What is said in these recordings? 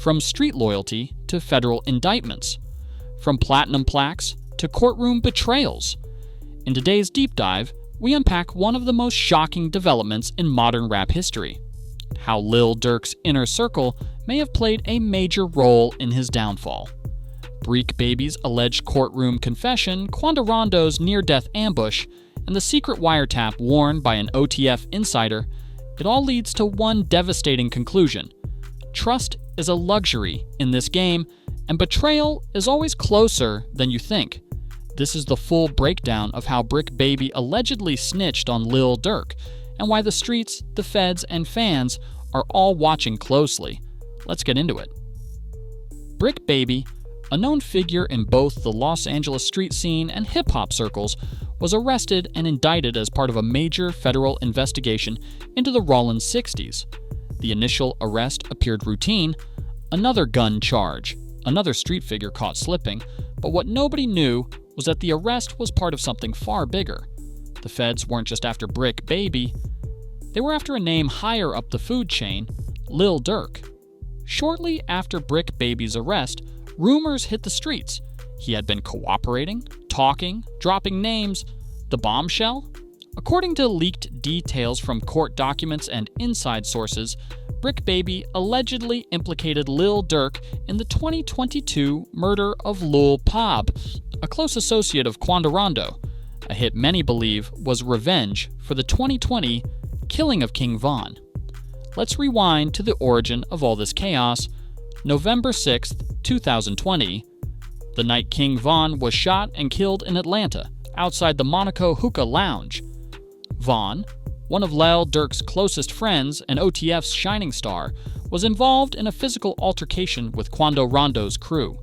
from street loyalty to federal indictments, from platinum plaques to courtroom betrayals. In today's deep dive, we unpack one of the most shocking developments in modern rap history: how Lil Durk's inner circle may have played a major role in his downfall. Bricc Baby's alleged courtroom confession, Quando Rondo's near-death ambush, and the secret wiretap worn by an OTF insider, it all leads to one devastating conclusion: trust is a luxury in this game, and betrayal is always closer than you think. This is the full breakdown of how Bricc Baby allegedly snitched on Lil Durk, and why the streets, the feds, and fans are all watching closely. Let's get into it. Bricc Baby, a known figure in both the Los Angeles street scene and hip-hop circles, was arrested and indicted as part of a major federal investigation into the Rollin 60s. The initial arrest appeared routine, another gun charge, another street figure caught slipping, but what nobody knew was that the arrest was part of something far bigger. The feds weren't just after Bricc Baby, they were after a name higher up the food chain, Lil Durk. Shortly after Bricc Baby's arrest, rumors hit the streets. He had been cooperating, talking, dropping names. The bombshell? According to leaked details from court documents and inside sources, Bricc Baby allegedly implicated Lil Durk in the 2022 murder of Lul Pab, a close associate of Quando Rondo, a hit many believe was revenge for the 2020 killing of King Von. Let's rewind to the origin of all this chaos. November 6, 2020, the night King Von was shot and killed in Atlanta, outside the Monaco Hookah Lounge. Von, one of Lil Durk's closest friends and OTF's shining star, was involved in a physical altercation with Quando Rondo's crew.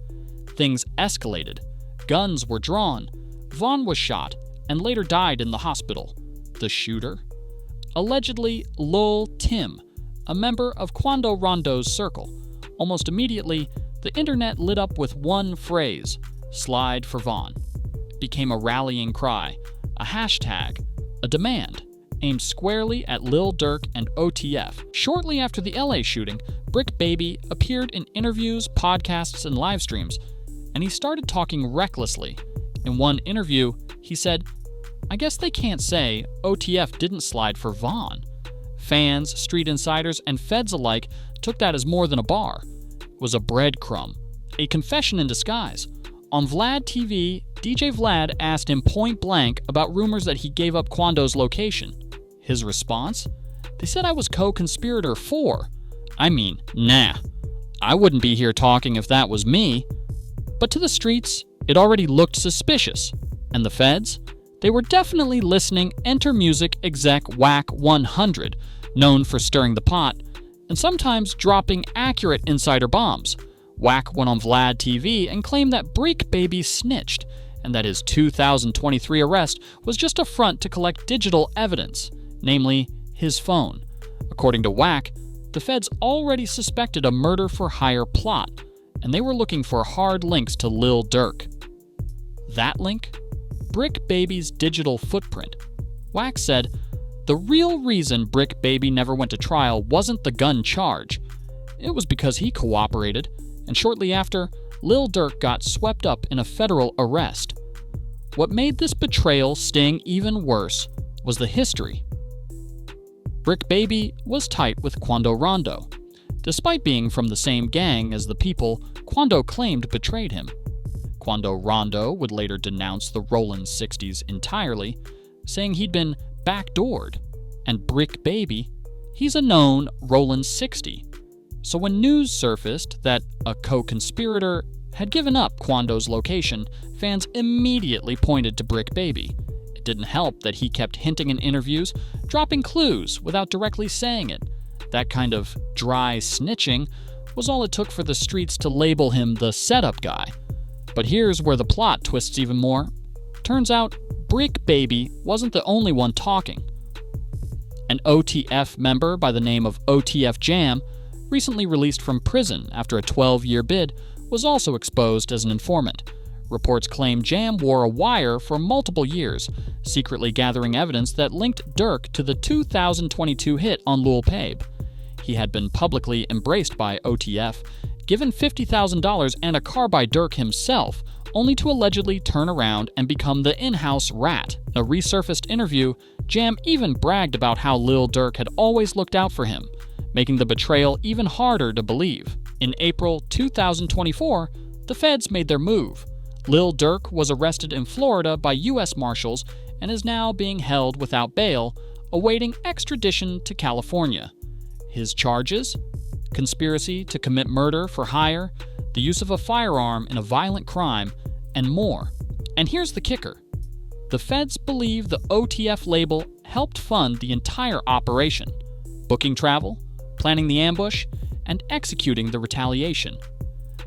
Things escalated. Guns were drawn. Von was shot and later died in the hospital. The shooter? Allegedly Lul Tim, a member of Quando Rondo's circle. Almost immediately, the internet lit up with one phrase: slide for Von. It became a rallying cry, a hashtag, a demand, aimed squarely at Lil Durk and OTF. Shortly after the LA shooting, Bricc Baby appeared in interviews, podcasts, and live streams, and he started talking recklessly. In one interview, he said, "I guess they can't say OTF didn't slide for Von." Fans, street insiders, and feds alike took that as more than a bar. It was a breadcrumb, a confession in disguise. On Vlad TV, DJ Vlad asked him point blank about rumors that he gave up Quando's location. His response? "They said I was co-conspirator for. I mean, nah. I wouldn't be here talking if that was me." But to the streets, it already looked suspicious. And the feds? They were definitely listening. Enter music exec Wack 100, known for stirring the pot, and sometimes dropping accurate insider bombs. Wack went on Vlad TV and claimed that Bricc Baby snitched, and that his 2023 arrest was just a front to collect digital evidence, namely his phone. According to Wack, the feds already suspected a murder-for-hire plot, and they were looking for hard links to Lil Durk. That link? Bricc Baby's digital footprint. Wack said, "The real reason Bricc Baby never went to trial wasn't the gun charge. It was because he cooperated, and shortly after, Lil Durk got swept up in a federal arrest." What made this betrayal sting even worse was the history. Bricc Baby was tight with Quando Rondo. Despite being from the same gang as the people Quando claimed betrayed him. Quando Rondo would later denounce the Rollin 60s entirely, saying he'd been backdoored. And Bricc Baby, he's a known Rollin 60. So when news surfaced that a co-conspirator had given up Quando's location, fans immediately pointed to Bricc Baby. It didn't help that he kept hinting in interviews, dropping clues without directly saying it. That kind of dry snitching was all it took for the streets to label him the setup guy. But here's where the plot twists even more. Turns out, Bricc Baby wasn't the only one talking. An OTF member by the name of OTF Jam, recently released from prison after a 12-year bid, was also exposed as an informant. Reports claim Jam wore a wire for multiple years, secretly gathering evidence that linked Durk to the 2022 hit on Lul Pab. He had been publicly embraced by OTF, given $50,000 and a car by Durk himself, only to allegedly turn around and become the in-house rat. In a resurfaced interview, Jam even bragged about how Lil Durk had always looked out for him, making the betrayal even harder to believe. In April 2024, the feds made their move. Lil Durk was arrested in Florida by U.S. Marshals and is now being held without bail, awaiting extradition to California. His charges? Conspiracy to commit murder for hire, the use of a firearm in a violent crime, and more. And here's the kicker. The feds believe the OTF label helped fund the entire operation, booking travel, planning the ambush, and executing the retaliation.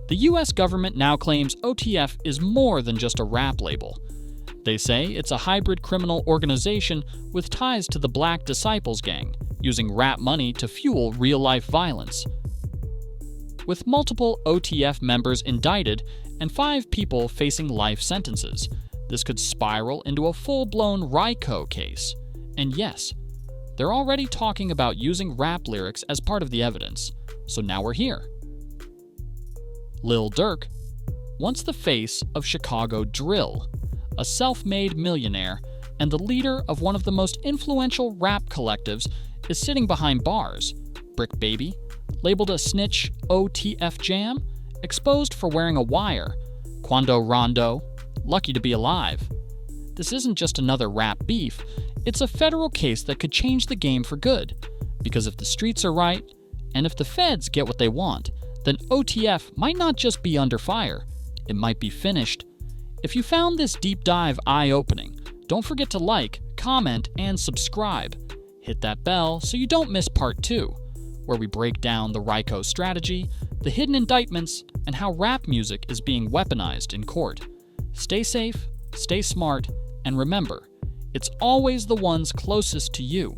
The U.S. government now claims OTF is more than just a rap label. They say it's a hybrid criminal organization with ties to the Black Disciples gang, using rap money to fuel real-life violence. With multiple OTF members indicted and 5 people facing life sentences, this could spiral into a full-blown RICO case. And yes, they're already talking about using rap lyrics as part of the evidence, so now we're here. Lil Durk, once the face of Chicago drill, a self-made millionaire and the leader of one of the most influential rap collectives, is sitting behind bars. Bricc Baby, labeled a snitch OTF Jam, exposed for wearing a wire. Quando Rondo, lucky to be alive. This isn't just another rap beef, it's a federal case that could change the game for good. Because if the streets are right, and if the feds get what they want, then OTF might not just be under fire, it might be finished. If you found this deep dive eye-opening, don't forget to like, comment, and subscribe. Hit that bell so you don't miss part 2, where we break down the RICO strategy, the hidden indictments, and how rap music is being weaponized in court. Stay safe, stay smart, and remember, it's always the ones closest to you